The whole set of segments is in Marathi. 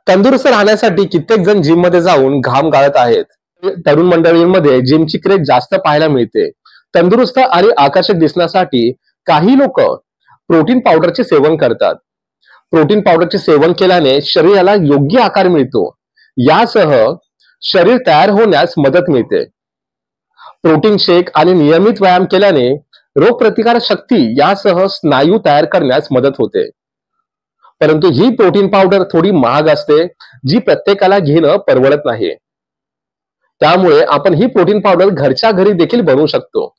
तंदुरुस्त राहण्यासाठी कित्येक जण जिम मध्ये जाऊन घाम गाळत आहेत. तरुण मंडळींमध्ये जिमची क्रेज जास्त पाहायला मिळते. तंदुरुस्त आणि आकर्षक दिसण्यासाठी काही लोक प्रोटीन पावडरचे सेवन करतात. प्रोटीन पावडरचे सेवन केल्याने शरीराला योग्य आकार मिळतो. यासह शरीर तयार होण्यास मदत मिळते. प्रोटीन शेक आणि नियमित व्यायाम केल्याने रोगप्रतिकारक शक्ती यासह स्नायू तयार करण्यास मदत होते. परंतु ही प्रोटीन पावडर थोडी महाग असते, जी प्रत्येकाला घेणं परवडत नाही. त्यामुळे आपण ही प्रोटीन पावडर घरच्या घरी देखील बनवू शकतो.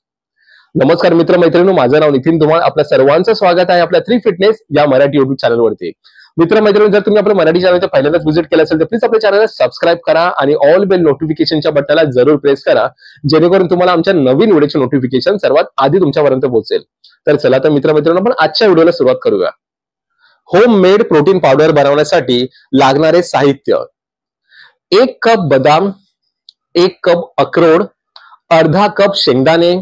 नमस्कार मित्र मैत्रिणींनो, माझं नाव नितीन धुमाळ. आपल्या सर्वांचं स्वागत आहे आपल्या 3 फिटनेस या मराठी युट्यूब चॅनलवरती. मित्र मैत्रिणींनो, जर तुम्ही आपल्या मराठी चॅनल पहिल्यांदाच व्हिजिट केलं असेल तर प्लीज आपल्या चॅनलला सबस्क्राईब करा आणि ऑल बेल नोटिफिकेशनच्या बटनाला जरूर प्रेस करा, जेणेकरून तुम्हाला आमच्या नवीन व्हिडिओचे नोटिफिकेशन सर्वात आधी तुमच्यापर्यंत पोहोचेल. तर चला तर मित्र मैत्रिणींनो, आपण आजच्या व्हिडिओला सुरुवात करूया. होम मेड प्रोटीन पावडर बनवण्यासाठी लागणारे साहित्य: 1 कप बदाम, 1 कप अक्रोड, अर्धा कप शेंगदाणे,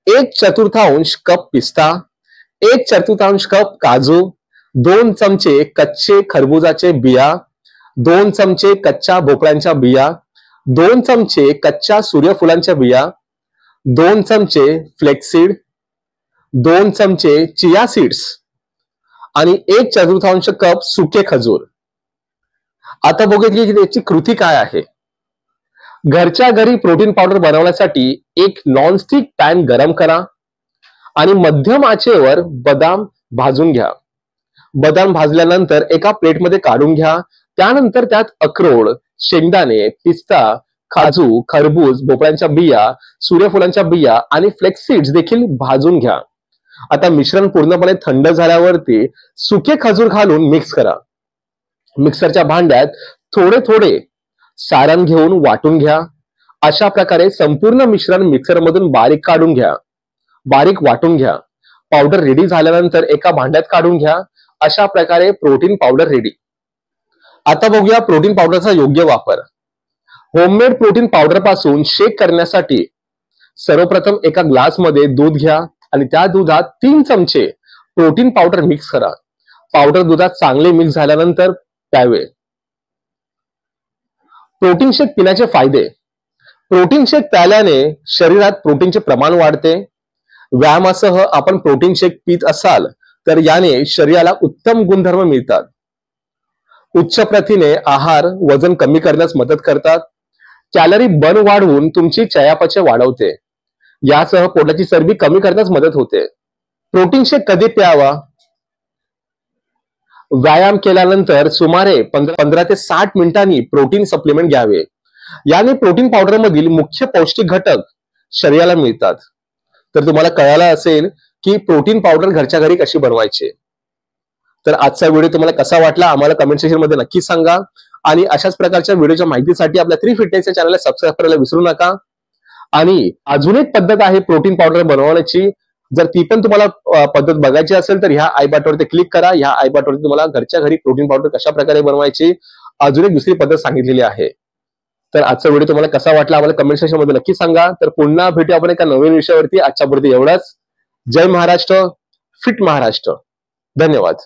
1/4 कप पिस्ता, 1/4 कप काजू, 2 चमचे कच्चे खरबुजाचे बिया, 2 चमचे कच्च्या भोपळ्यांच्या बिया, 2 चमचे कच्च्या सूर्यफुलांच्या बिया, 2 चमचे फ्लेक्सीड, 2 चमचे चिया सीड्स आणि 1/4 कप सुके खजूर. आता बघूया की त्याची कृती काय आहे. घरच्या घरी प्रोटीन पावडर बनवण्यासाठी एक नॉनस्टिक पॅन गरम करा आणि मध्यम आचेवर बदाम भाजून घ्या. बदाम भाजल्यानंतर एका प्लेटमध्ये काढून घ्या. त्यानंतर त्यात अक्रोड, शेंगदाणे, पिस्ता, काजू, खरबूज, भोपळ्यांच्या बिया, सूर्यफुलांच्या बिया आणि फ्लेक्स सीड्स देखील भाजून घ्या. आता मिश्रण पूर्णपणे थंड झाल्यावरती सुके खजूर घालून मिक्स करा. मिक्सरच्या भांड्यात थोडे थोडे सारण घेऊन वाटून घ्या. अशा प्रकारे संपूर्ण मिश्रण मिक्सर मधून बारीक काढून घ्या, बारीक वाटून घ्या. पावडर रेडी झाल्यानंतर एका भांड्यात काढून घ्या. अशा प्रकारे प्रोटीन पावडर रेडी. आता बघूया प्रोटीन पावडरचा योग्य वापर. होममेड प्रोटीन पावडर पासून शेक करण्यासाठी सर्वप्रथम एका ग्लास मध्ये दूध घ्या आणि त्या दुधात 3 चमचे प्रोटीन पावडर मिक्स करा. पावडर दुधात चांगले मिक्स झाल्यानंतर प्यावे. प्रोटीन शेक पिण्याचे फायदे: प्रोटीन शेक प्यायल्याने शरीरात प्रोटीनचे प्रमाण वाढते. व्यायामासह आपण प्रोटीन शेक पीत असाल तर याने शरीराला उत्तम गुणधर्म मिळतात. उच्च प्रथिने आहार वजन कमी करण्यास मदत करतात. कॅलरी बर्न वाढवून तुमची चयापचय वाढवते. यासह पोटाची चरबी कमी करण्यास मदत होते. प्रोटीन शेक कधी प्यावा? व्यायाम केल्यानंतर सुमारे 15 ते 60 मिनिटांनी प्रोटीन सप्लिमेंट घ्यावे. याने प्रोटीन पावडर मधील मुख्य पौष्टिक घटक शरीराला मिळतात. तर तुम्हाला कळालं असेल की प्रोटीन पावडर घरच्या घरी कशी बनवायची. तर आजचा व्हिडिओ तुम्हाला कसा वाटला आम्हाला कमेंट सेक्शन मध्ये नक्की सांगा. आणि अशाच प्रकारच्या व्हिडिओच्या माहितीसाठी आपल्या 3 फिटनेस या चॅनलला सबस्क्राईब करायला विसरू नका. आणि अजून एक पद्धत आहे प्रोटीन पावडर बनवण्याची. जर ती पण तुम्हाला पद्धत बघायची असेल तर ह्या आय बटनवरती क्लिक करा. ह्या आय बटनवरती तुम्हाला घरच्या घरी प्रोटीन पावडर कशा प्रकारे बनवायची अजून एक दुसरी पद्धत सांगितलेली आहे. तर आजचा व्हिडिओ तुम्हाला कसा वाटला आम्हाला कमेंट सेक्शन मध्ये नक्की सांगा. तर पुन्हा भेटूया आपण एका नवीन विषयावरती. आजच्यापुरती एवढंच. जय महाराष्ट्र, फिट महाराष्ट्र. धन्यवाद.